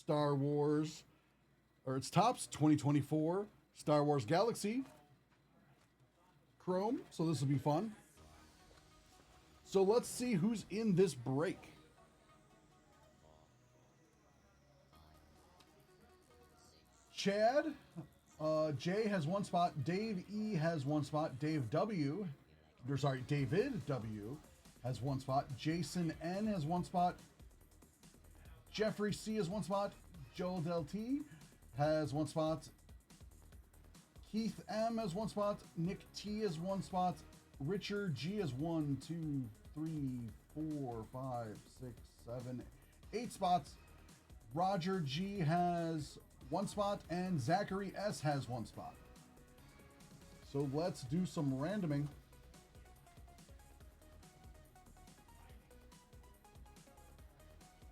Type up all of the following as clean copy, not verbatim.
Star Wars, or it's Topps 2024 Star Wars Galaxy Chrome. So this will be fun. So let's see who's in this break. Chad J has one spot. Dave E has one spot. David W has one spot. Jason N has one spot. Jeffrey C has one spot. Joel Del T has one spot. Keith M has one spot. Nick T has one spot. Richard G has 1, 2, 3, 4, 5, 6, 7, 8 spots. Roger G has one spot, and Zachary S has one spot. So let's do some randoming.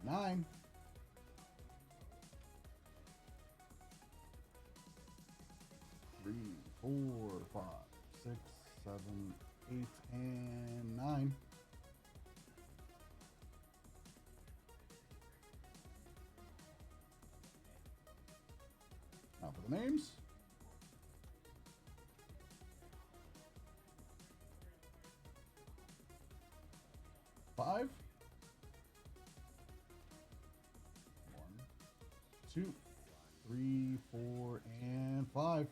Nine. Three, 4, 5, 6, 7, 8, and 9. Now for the names. Five. 1, 2, 3, 4, and 5.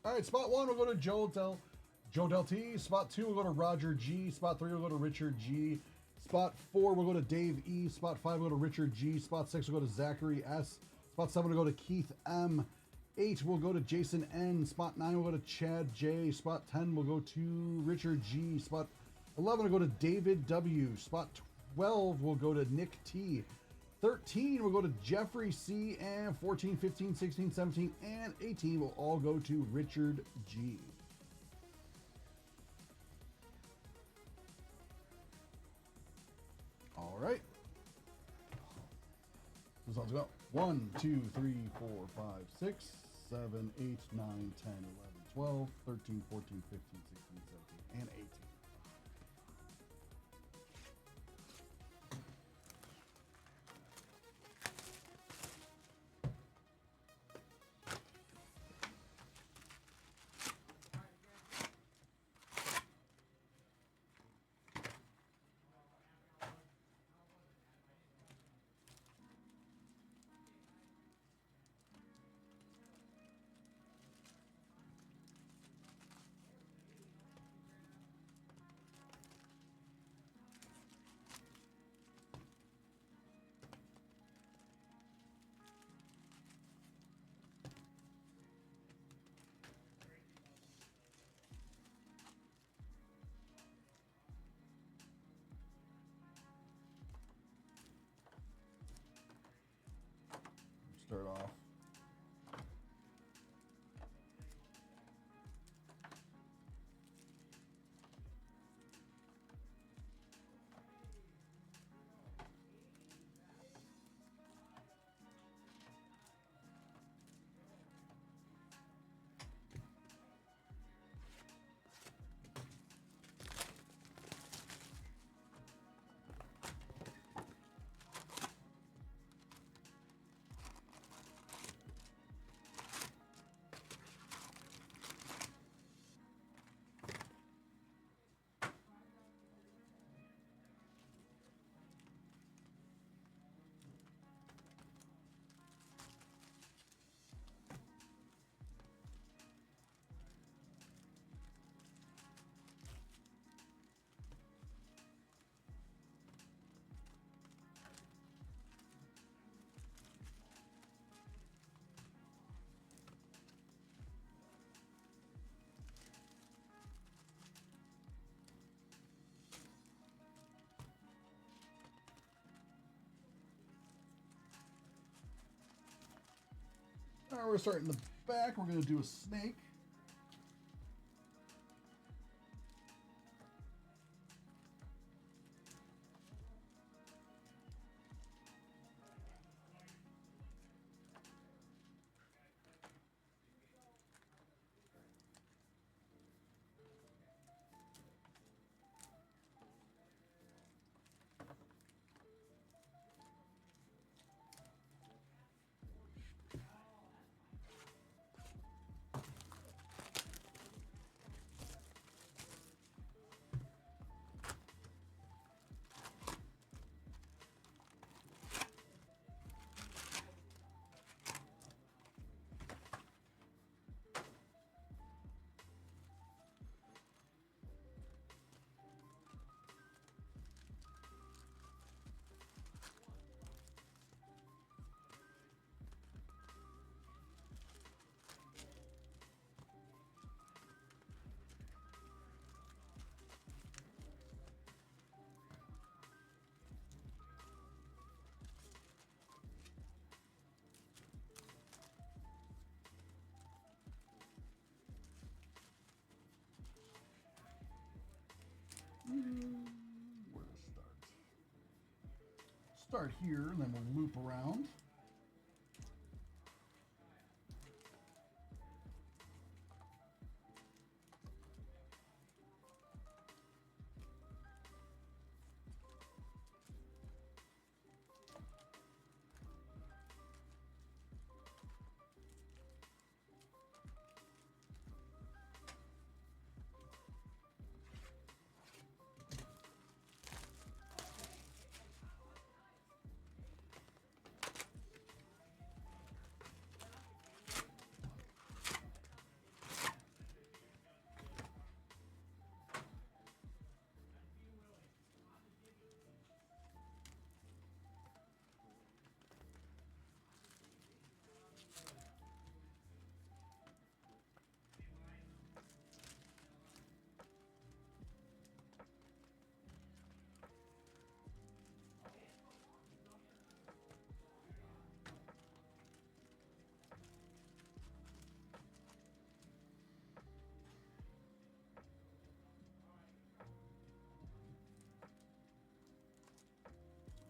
All right, spot 1 will go to Joe Del T. Spot 2 will go to Roger G. Spot 3 will go to Richard G. Spot 4 will go to Dave E. Spot 5 will go to Richard G. Spot 6 will go to Zachary S. Spot 7 will go to Keith M. 8 will go to Jason N. Spot 9 will go to Chad J. Spot 10 will go to Richard G. Spot 11 will go to David W. Spot 12 will go to Nick T. 13 will go to Jeffrey C, and 14, 15, 16, 17, and 18 will all go to Richard G. All right. This one's go. 1, 2, 3, 4, 5, 6, 7, 8, 9, 10, 11, 12, 13, 14, 15, 16, 17, and 18. Start off. All right, we're starting the back. We're going to do a snake. Where to start? Start here, and then we'll loop around.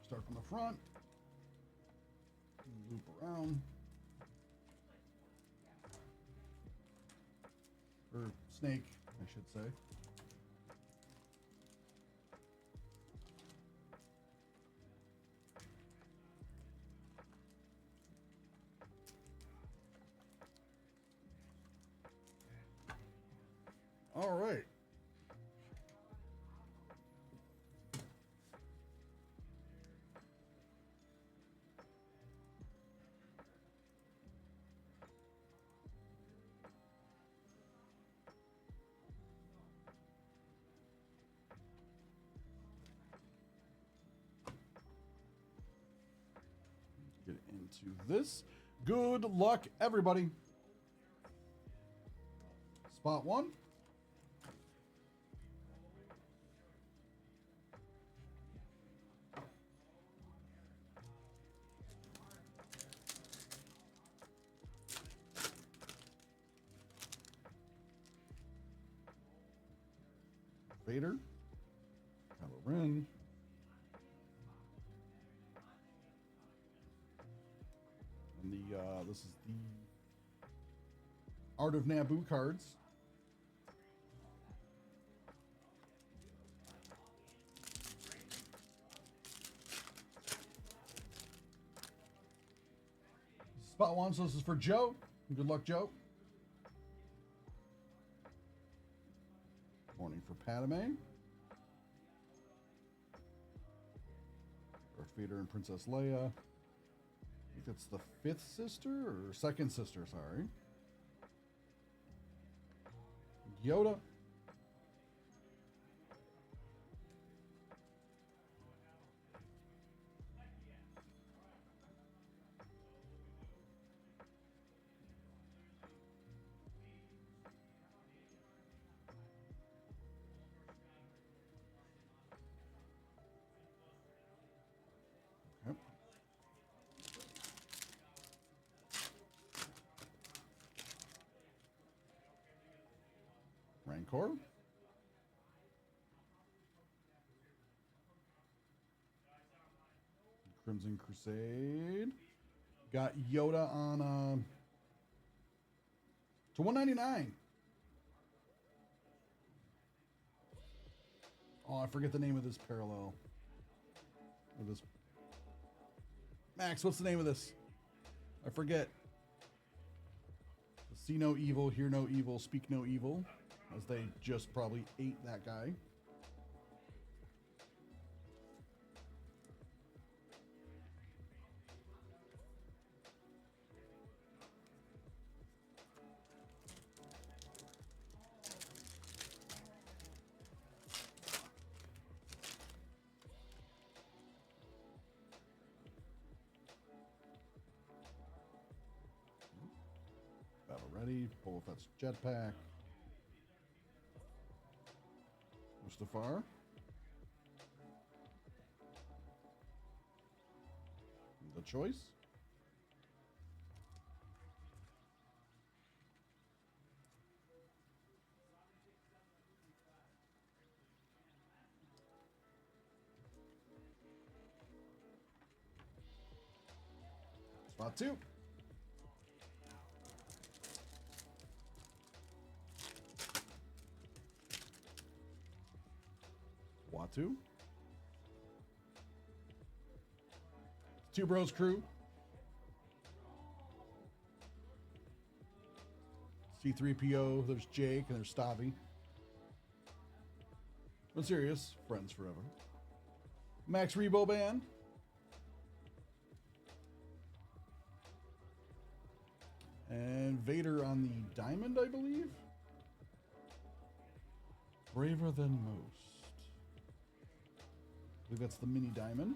Start from the front, loop around, or snake, I should say. All right. Get into this. Good luck, everybody. Spot one. Vader. Kylo Ren. And this is the Art of Naboo cards. Spot one, so this is for Joe. Good luck, Joe. Morning for Padme. Darth Vader and Princess Leia. I think it's the fifth sister or second sister, sorry. Yoda. Okay. Rancor. Crimson Crusade. Got Yoda on to 199. Oh, I forget the name of this parallel. Or this Max, what's the name of this? I forget. See no evil, hear no evil, speak no evil. As they just probably ate that guy. Battle ready. Boba Fett's jetpack. Mustafar. The choice. Spot 2. Watu. Two Bros Crew. C3PO, there's Jake, and there's Stavi. But serious, friends forever. Max Rebo Band. And Vader on the diamond, I believe. Braver than most. I believe that's the mini diamond.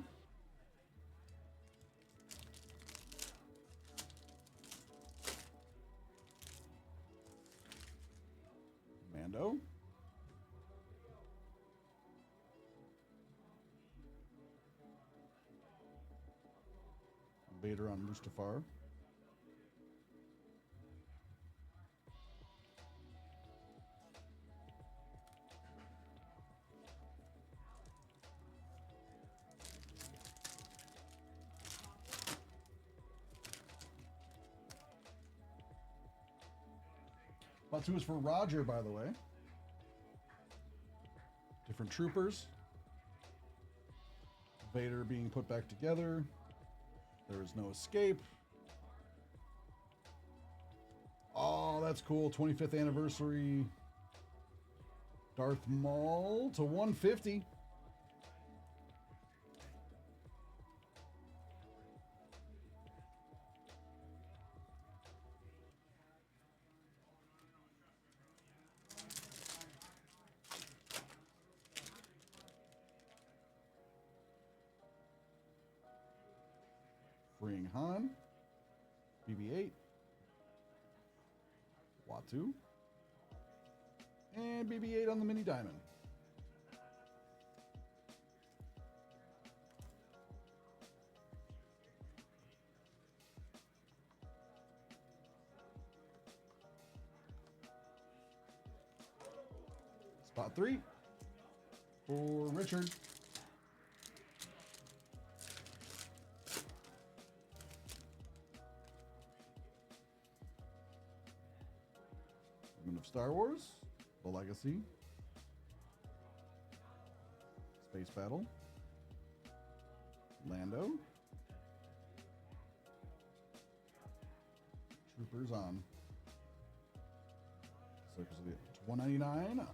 Mando. Vader on Mustafar. Spot 2 is for Roger, by the way. Different troopers. Vader being put back together. There is no escape. Oh, that's cool. 25th anniversary. Darth Maul to 150. Freeing Han, BB-8, Watu, and BB-8 on the mini diamond. Spot 3 for Richard. Of Star Wars, The Legacy, Space Battle, Lando, Troopers on. So it's 199.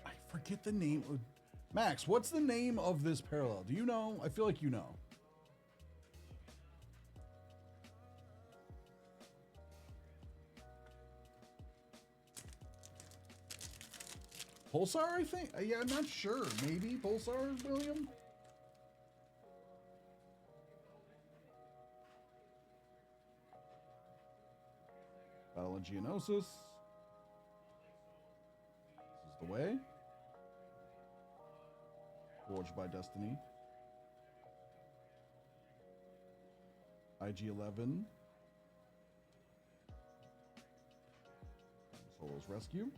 I forget the name. Max, what's the name of this parallel? Do you know? I feel like you know. Pulsar, I think? Yeah, I'm not sure. Maybe Pulsar, William? Battle of Geonosis. This is the way. Forged by Destiny. IG-11. Solo's Rescue.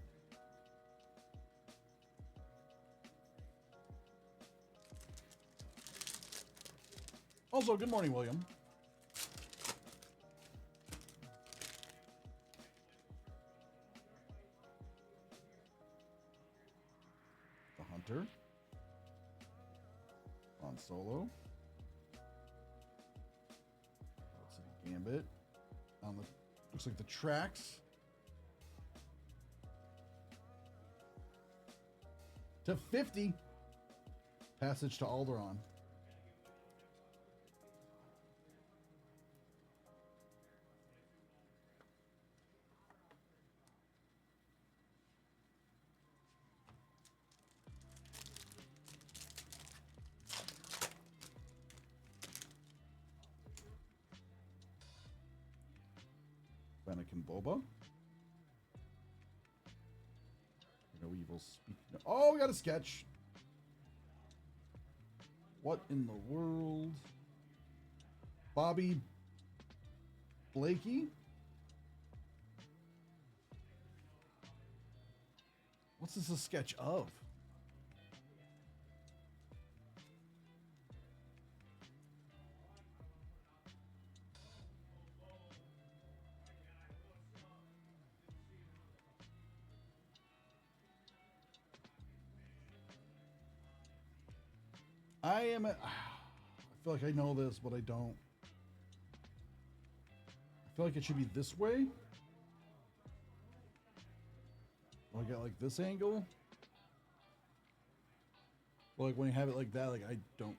Also, good morning, William. The Hunter. On Solo. City Gambit. On the, looks like the tracks. To 50. Passage to Alderaan. Anakin Boba. No evil speak. No. Oh, we got a sketch. What in the world? Bobby Blakey? What's this a sketch of? I am. I feel like I know this, but I don't. I feel like it should be this way. I get like this angle. Well, like when you have it like that, like I don't know.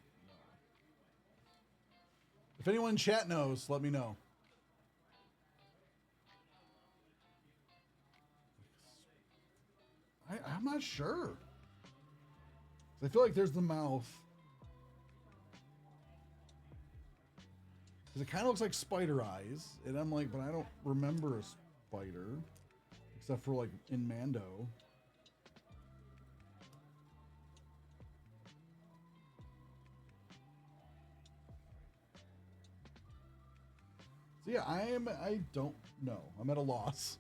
If anyone in chat knows, let me know. I'm not sure. I feel like there's the mouth. Because it kind of looks like spider eyes. And I'm like, but I don't remember a spider. Except for like in Mando. So yeah, I don't know. I'm at a loss.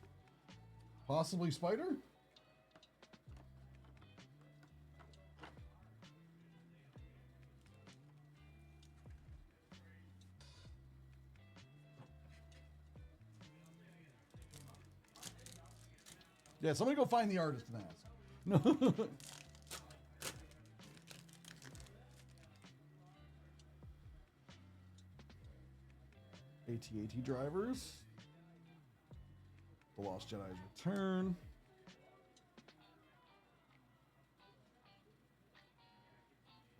Possibly spider? Yeah, somebody go find the artist and ask. No. AT-AT drivers. The Lost Jedi's Return.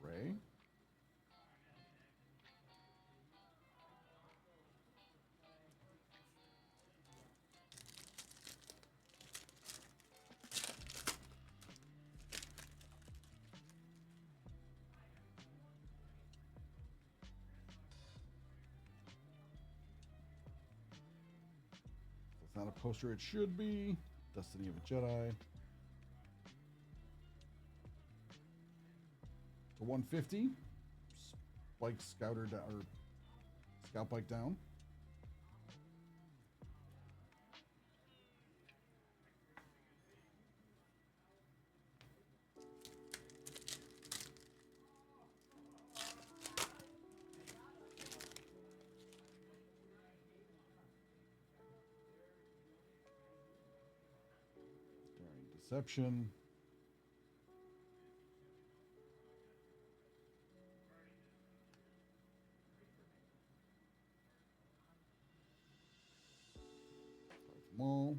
Rey. It's not a poster it should be. Destiny of a Jedi. To 150. Bike scouter down, or scout bike down. Deception. Maul.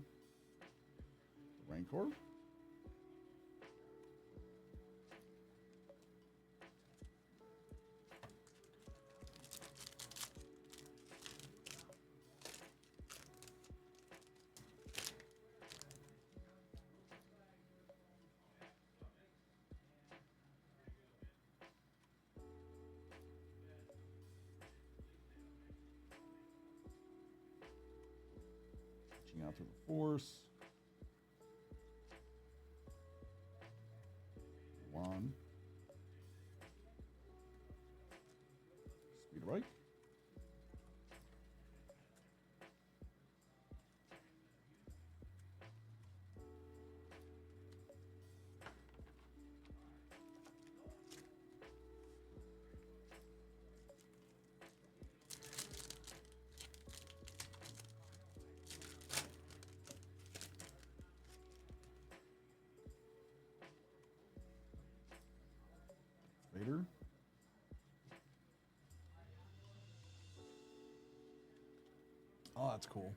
Rancor. Reaching out through the Force. One. Speed right. Vader. Oh, that's cool.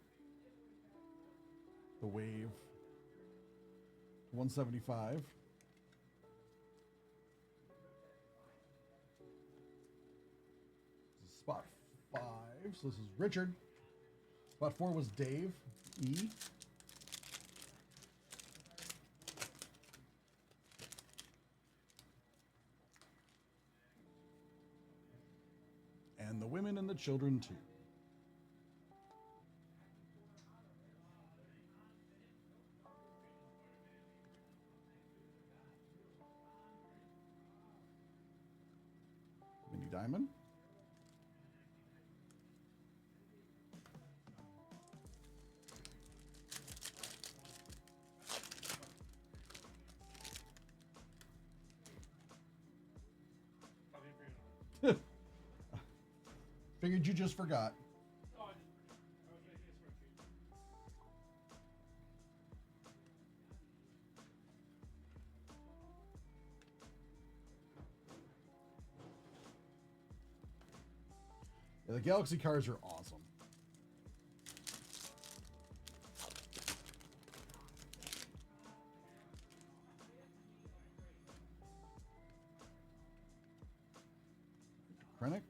The wave. 175. This is spot 5. So this is Richard. Spot 4 was Dave E. And the women and the children too. Mini Diamond. Figured you just forgot. Yeah, the Galaxy cards are awesome. Krennic?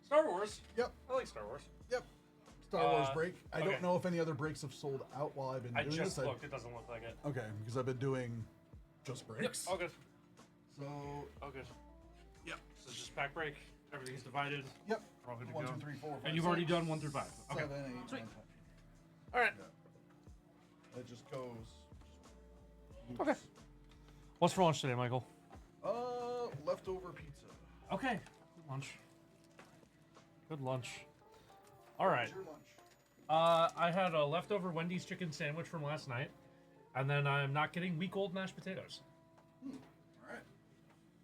Star Wars. Yep. I like Star Wars. Yep. Star Wars break. I okay. don't know if any other breaks have sold out while I've been doing this. I just looked. It doesn't look like it. Okay, because I've been doing just breaks. Yep. All good. So. All good. Yep. So it's just pack break. Everything's divided. Yep. We're all good to 1, go. 2, 3, 4, 5, And you've 6, already done 1 through 5. Okay. 7, 8, Sweet. 9, 10. All right. Yeah. It just goes. Okay. What's for lunch today, Michael? Leftover pizza. Okay. Good lunch. Good lunch. All right. What's your lunch? I had a leftover Wendy's chicken sandwich from last night, and then I'm not getting week-old mashed potatoes. All right.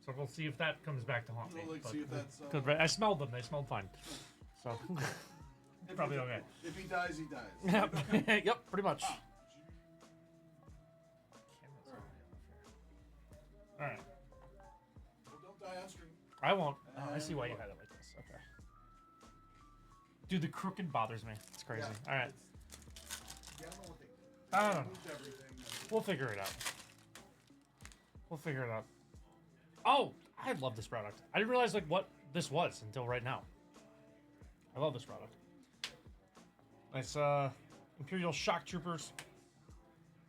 So we'll see if that comes back to haunt me. We'll but- see if that's. Good, right? I smelled them. They smelled fine. So probably okay. If he dies, he dies. Yep. Yep. Pretty much. All right. Well, don't die on stream. I won't. Oh, I see why you had it like this. Okay. Dude, the crooked bothers me. It's crazy. Yeah, All right. Yeah, I don't know what they. I don't know. Moved everything. We'll figure it out. We'll figure it out. Oh, I love this product. I didn't realize like what this was until right now. I love this product. Nice Imperial Shock Troopers.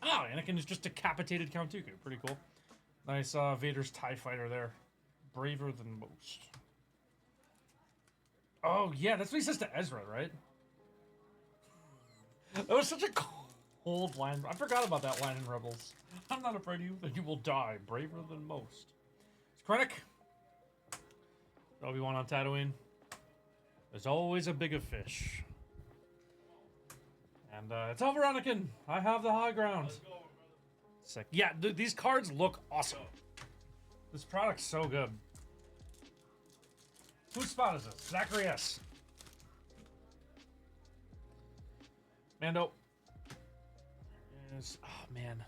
Oh, Anakin is just decapitated Count Dooku. Pretty cool. Nice Vader's TIE Fighter there. Braver than most. Oh, yeah, that's what he says to Ezra, right? That was such a cold line. I forgot about that line in Rebels. I'm not afraid of you, that you will die. Braver than most. It's Krennic. Obi-Wan on Tatooine. There's always a bigger fish. And it's over, Anakin. I have the high ground. Sick. Yeah, these cards look awesome. This product's so good. Whose spot is this? Zachary S. Mando. Oh, man.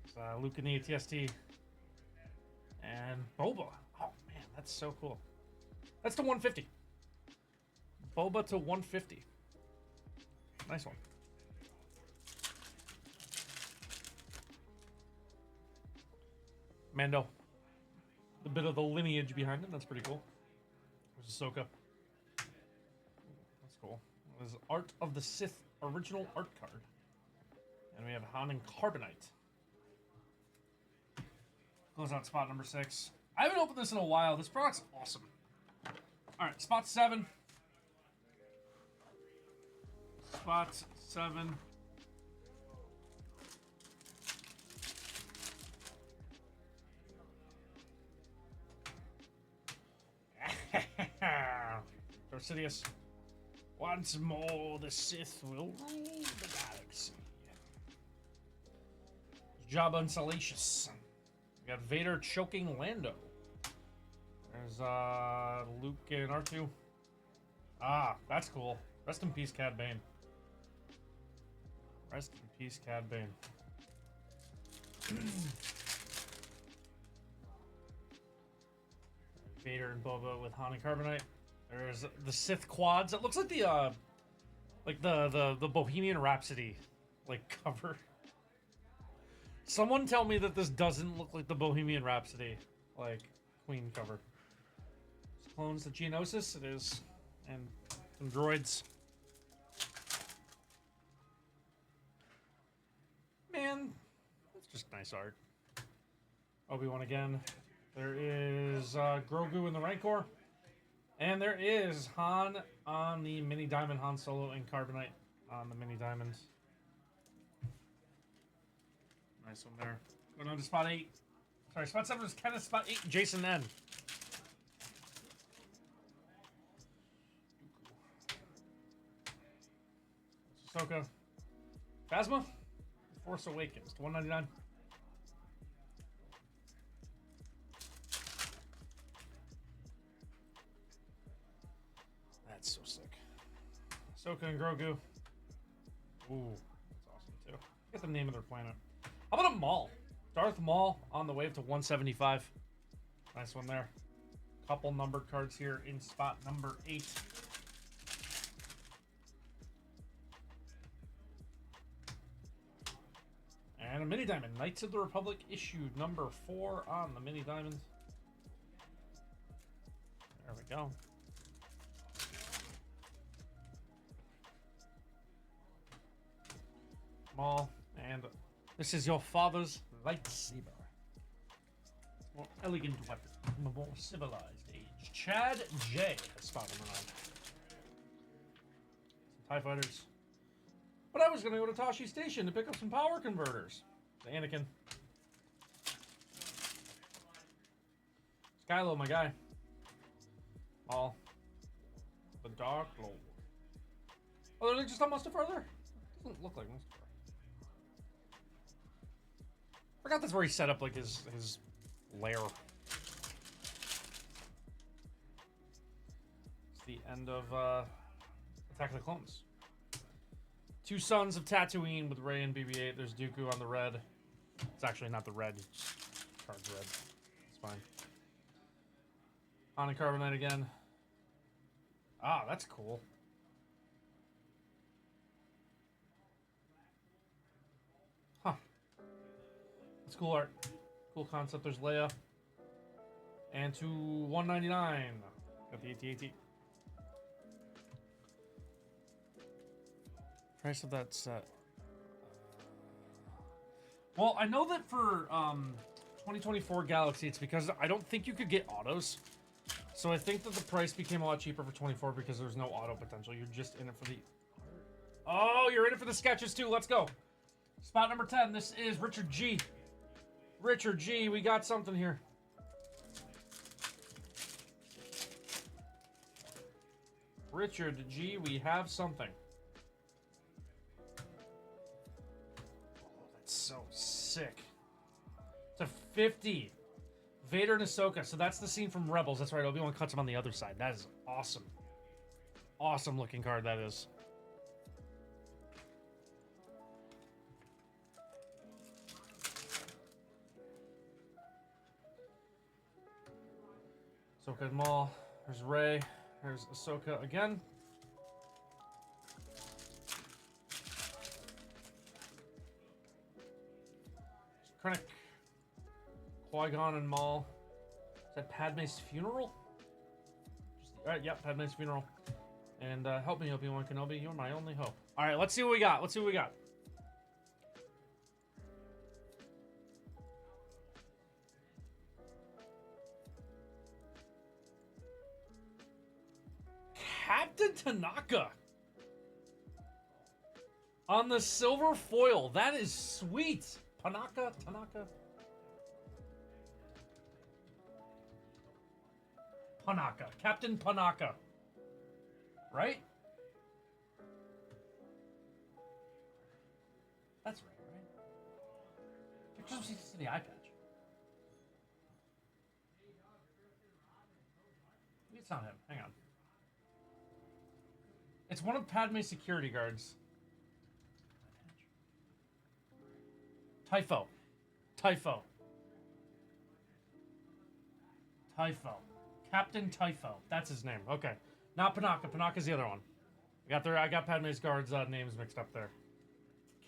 It's Luke and the ATST. And Boba. Oh, man, that's so cool. That's to 150. Boba to 150. Nice one. Mando. A bit of the lineage behind him. That's pretty cool. There's Ahsoka. That's cool. There's Art of the Sith original art card. And we have Han and Carbonite. Close out spot number 6. I haven't opened this in a while. This product's awesome. Alright, spot 7. Spot 7. Darth Sidious. Once more, the Sith will rule the galaxy. Jabba and Salacious. We got Vader choking Lando. There's Luke and R2. Ah, that's cool. Rest in peace, Cad Bane. Rest in peace, Cad Bane. Vader and Boba with Han and Carbonite. There's the Sith quads. It looks like the Bohemian Rhapsody like cover. Someone tell me that this doesn't look like the Bohemian Rhapsody like Queen cover. It's clones of Geonosis. It is, and some droids. Man, that's just nice art. Obi-Wan again. There is Grogu in the Rancor. And there is Han on the Mini Diamond, Han Solo and Carbonite on the Mini Diamonds. Nice one there. Going on to spot 8. Sorry, spot 7 is Kenneth, spot 8, Jason N. Ahsoka. Phasma. Force Awakens to 199. That's so sick. Ahsoka and Grogu. Ooh, that's awesome too. Get the name of their planet. How about a Maul? Darth Maul on the wave to 175. Nice one there. Couple numbered cards here in spot number 8. And a mini diamond. Knights of the Republic issued number 4 on the mini diamond. There we go. Maul, and this is your father's lightsaber. More elegant weapon from a more civilized age. Chad J has spotted him around. Some TIE fighters. But I was going to go to Tashi Station to pick up some power converters. The Anakin. Skylo, my guy. Maul. The Dark Lord. Oh, they're just on Mustafar there? Doesn't look like Mustafar. Forgot that's where he set up like his lair. It's the end of Attack of the Clones. 2 Sons of Tatooine with Rey and BB-8. There's Dooku on the red. It's actually not the red. Card's red. It's fine. On the Carbonite again. Ah, that's cool. Huh. That's cool art. Cool concept. There's Leia. And to 199. Got the AT-AT. Price of that set. Well, I know that for 2024 Galaxy, it's because I don't think you could get autos. So I think that the price became a lot cheaper for 24 because there's no auto potential. You're just in it for the... Oh, you're in it for the sketches too. Let's go. Spot number 10. This is Richard G. Richard G. We got something here. Richard G. We have something. That's so sick. It's a 50. Vader and Ahsoka. So that's the scene from Rebels. That's right. Obi-Wan cuts him on the other side. That is awesome. Awesome looking card that is. Ahsoka and Maul. There's Rey. There's Ahsoka again. Krennic. Qui-Gon and Maul. Is that Padme's funeral? Alright, yep, Padme's funeral. And help me, Obi-Wan Kenobi. You're my only hope. Alright, let's see what we got. Let's see what we got. Captain Tanaka. On the silver foil. That is sweet. Tanaka. Panaka. Captain Panaka. Right? That's right? Just see the eye patch. It's not him. Hang on. It's one of Padme's security guards. Typho. Captain Typho. That's his name. Okay. Not Panaka. Panaka's the other one. I got Padme's guards' names mixed up there.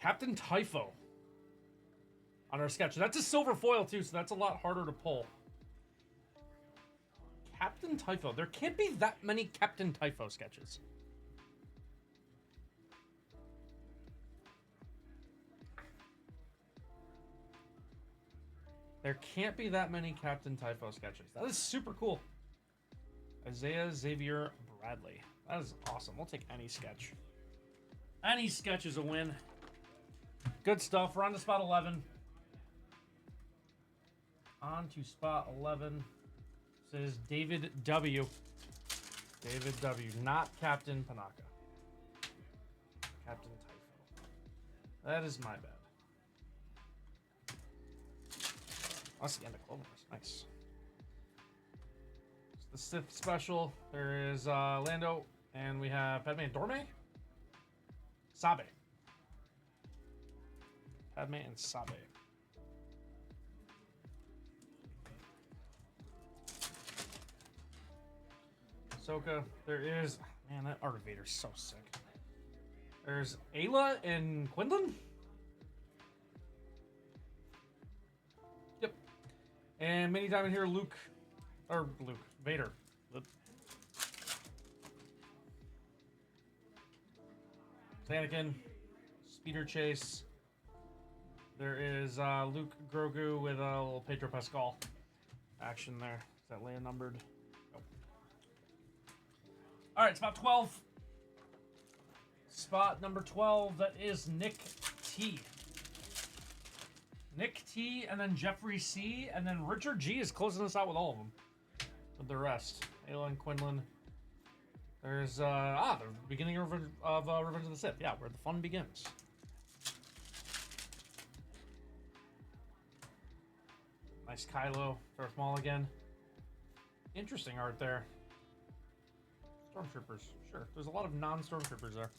Captain Typho. On our sketch. That's a silver foil too, so that's a lot harder to pull. Captain Typho. There can't be that many Captain Typho sketches. There can't be that many Captain Typho sketches. That is super cool. Isaiah Xavier Bradley. That is awesome. We'll take any sketch. Any sketch is a win. Good stuff. We're on to spot 11. On to spot 11. This is David W. David W. Not Captain Panaka. Captain Typho. That is my bad. That's the end of Clone Wars. Nice. It's the Sith special. There is Lando, and we have Padme and Dorme. Sabe. Padme and Sabe. Ahsoka. There is... Man, that Art of Vader's so sick. There's Ayla and Quinlan? Yep. And many diamond here, Luke. Vader. Anakin. Speeder chase. There is Luke Grogu with a little Pedro Pascal action there. Is that Leia numbered? Nope. Alright, spot 12. Spot number 12, that is Nick T. Nick T, and then Jeffrey C, and then Richard G is closing us out with all of them. With the rest. Ayla and Quinlan. There's, the beginning of Revenge of the Sith. Yeah, where the fun begins. Nice Kylo. Darth Maul again. Interesting art there. Stormtroopers. Sure. There's a lot of non-Stormtroopers there.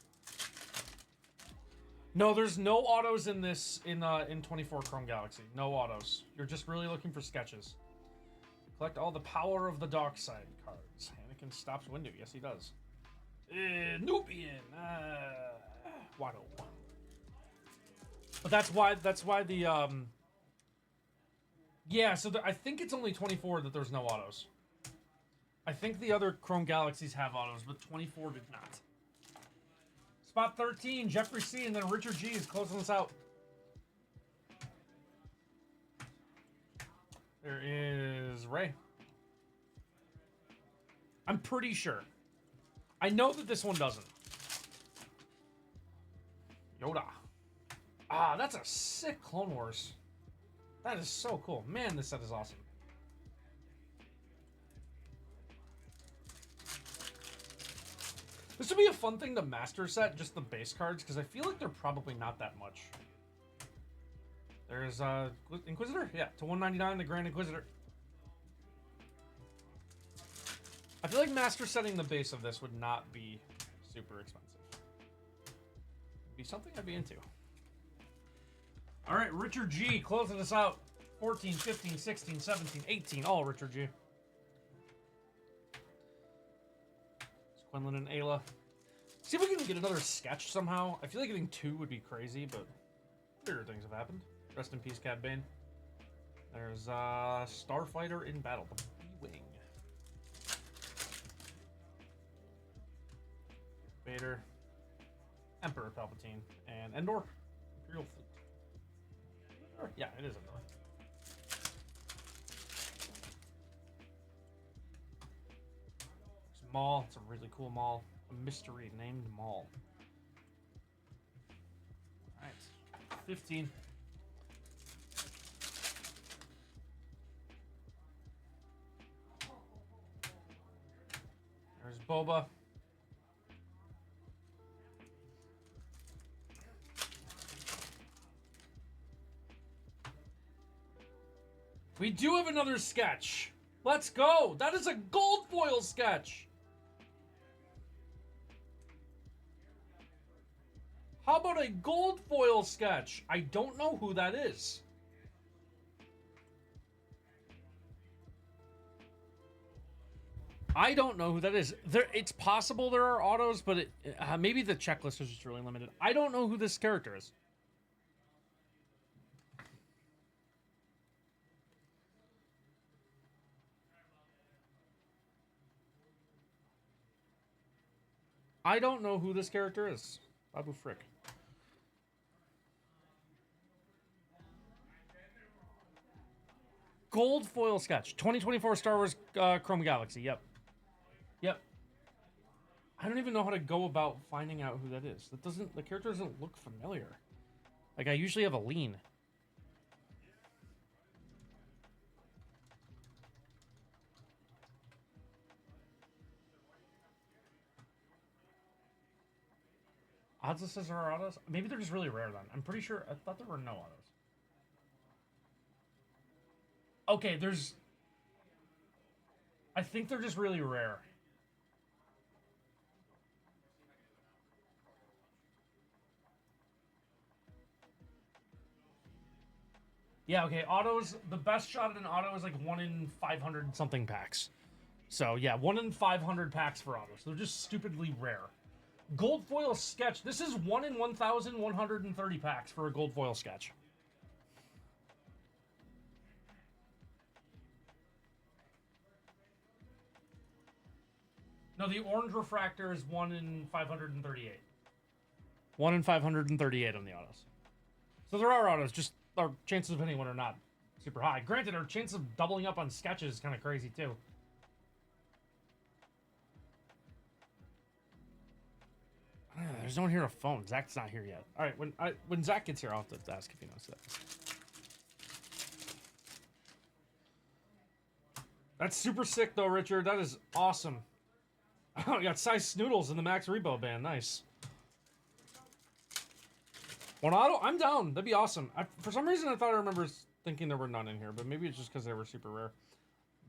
No, there's no autos in this, in 24 Chrome Galaxy. No autos. You're just really looking for sketches. Collect all the Power of the Dark Side cards. Anakin stops Windu. Yes, he does. Nubian. Watto. But that's why the, yeah, so I think it's only 24 that there's no autos. I think the other Chrome Galaxies have autos, but 24 did not. Spot 13, Jeffrey C, and then Richard G is closing us out. There is Rey. I'm pretty sure. I know that this one doesn't. Yoda. Ah, that's a sick Clone Wars. That is so cool. Man, this set is awesome. This would be a fun thing to master set, just the base cards, because I feel like they're probably not that much. There's Inquisitor? Yeah, to 199, the Grand Inquisitor. I feel like master setting the base of this would not be super expensive. It'd be something I'd be into. All right, Richard G closing us out. 14, 15, 16, 17, 18, all Richard G. Quinlan and Ayla. See if we can get another sketch somehow. I feel like getting 2 would be crazy, but bigger things have happened. Rest in peace, Cad Bane. There's Starfighter in battle, the B-Wing. Vader, Emperor Palpatine, and Endor, Imperial Fleet. Or, yeah, it is Endor. Maul. It's a really cool Maul. A mystery named Maul. Alright. 15. There's Boba. We do have another sketch. Let's go. That is a gold foil sketch. How about a gold foil sketch? I don't know who that is. I don't know who that is. It's possible there are autos, but maybe the checklist is just really limited. I don't know who this character is. I don't know who this character is. Babu Frick. Gold foil sketch. 2024 Star Wars Chrome Galaxy. Yep. Yep. I don't even know how to go about finding out who that is. The character doesn't look familiar. Like, I usually have a lean. Odds list says there are autos? Maybe they're just really rare then. I'm pretty sure, I thought there were no autos. Okay, I think they're just really rare. Yeah, okay. Autos, the best shot at an auto is like 1 in 500 something packs. So yeah, 1 in 500 packs for autos. They're just stupidly rare. Gold foil sketch. This is 1 in 1,130 packs for a gold foil sketch. No, the orange refractor is 1 in 538. 1 in 538 on the autos. So there are autos, just our chances of hitting one are not super high. Granted, our chance of doubling up on sketches is kind of crazy too. There's no one here to phone. Zach's not here yet. All right, when Zach gets here, I'll have to ask if he knows that. That's super sick though, Richard. That is awesome. Oh, we got size Snoodles in the Max Rebo band. Nice. One auto? I'm down. That'd be awesome. For some reason, I thought I remember thinking there were none in here, but maybe it's just because they were super rare.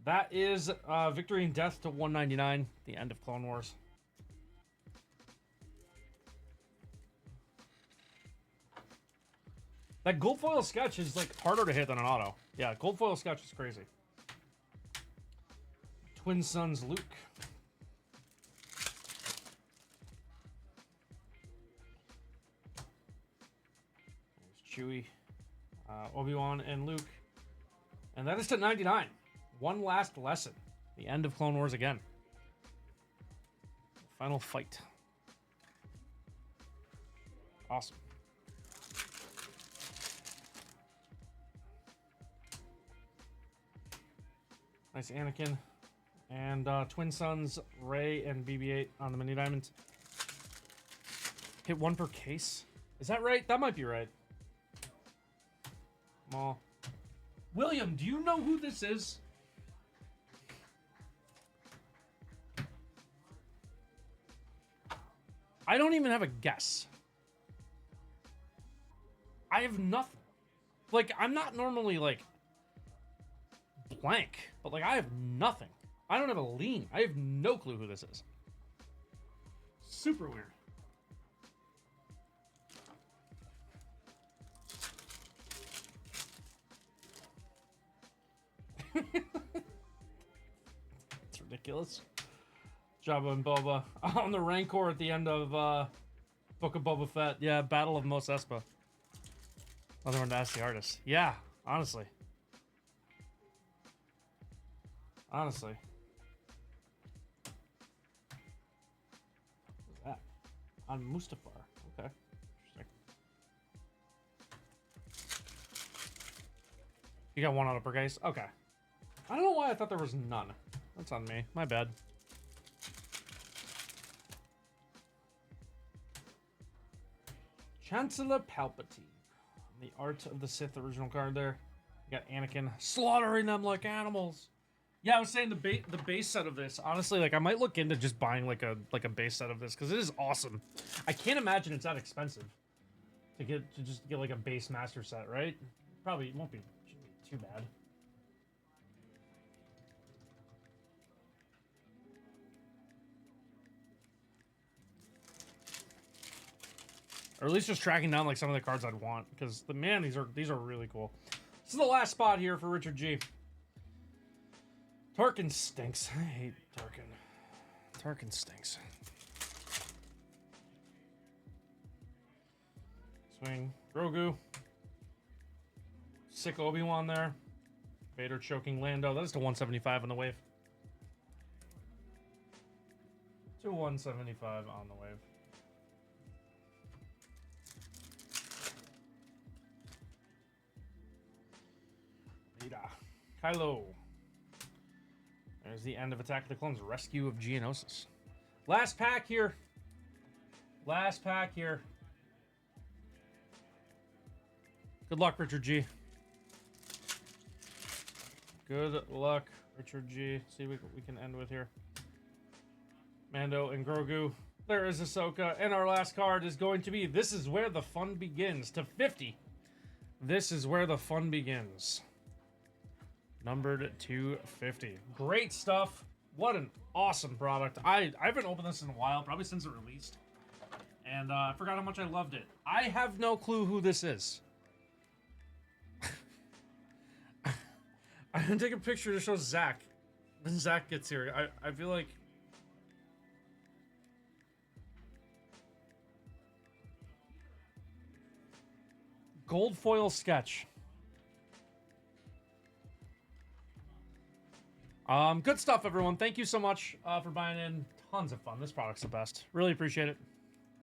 That is Victory and Death to 199, the end of Clone Wars. That gold foil sketch is like harder to hit than an auto. Yeah, gold foil sketch is crazy. Twin Sons Luke. There's Chewie, Obi-Wan, and Luke. And that is to 99. One last lesson. The end of Clone Wars again. Final fight. Awesome. Nice Anakin. And Twin Sons, Rey, and BB-8 on the mini diamond. Hit 1 per case. Is that right? That might be right. Well, William, do you know who this is? I don't even have a guess. I have nothing. Like, I'm not normally, like, blank, but, like, I have nothing. I don't have a lean. I have no clue who this is. Super weird. It's ridiculous. Jabba and Boba on the Rancor at the end of Book of Boba Fett. Yeah, Battle of Mos Espa. Another one to ask the artist. Yeah, honestly. Honestly. What's that? On Mustafar. Okay. Interesting. You got 1 out of per case? Okay. I don't know why I thought there was none. That's on me. My bad. Chancellor Palpatine. The Art of the Sith original card there. You got Anakin slaughtering them like animals. Yeah, I was saying the base set of this. Honestly, like I might look into just buying like a base set of this because it is awesome. I can't imagine it's that expensive to just get like a base master set, right? Probably won't be too bad. Or at least just tracking down like some of the cards I'd want because man, these are really cool. This is the last spot here for Richard G. Tarkin stinks. I hate Tarkin. Tarkin stinks. Swing. Grogu. Sick Obi-Wan there. Vader choking Lando. That is to 175 on the wave. To 175 on the wave. Vader. Kylo. There's the end of Attack of the Clones. Rescue of Geonosis. Last pack here. Last pack here. Good luck, Richard G. Good luck, Richard G. See what we can end with here. Mando and Grogu. There is Ahsoka. And our last card is going to be This Is Where the Fun Begins. To 50. This is where the fun begins. Numbered 250. Great stuff. What an awesome product. I haven't opened this in a while, probably since it released. And I forgot how much I loved it. I have no clue who this is. I'm gonna take a picture to show Zach. When Zach gets here, I feel like. Gold foil sketch. Good stuff, everyone. Thank you so much for buying in. Tons of fun. This product's the best. Really appreciate it.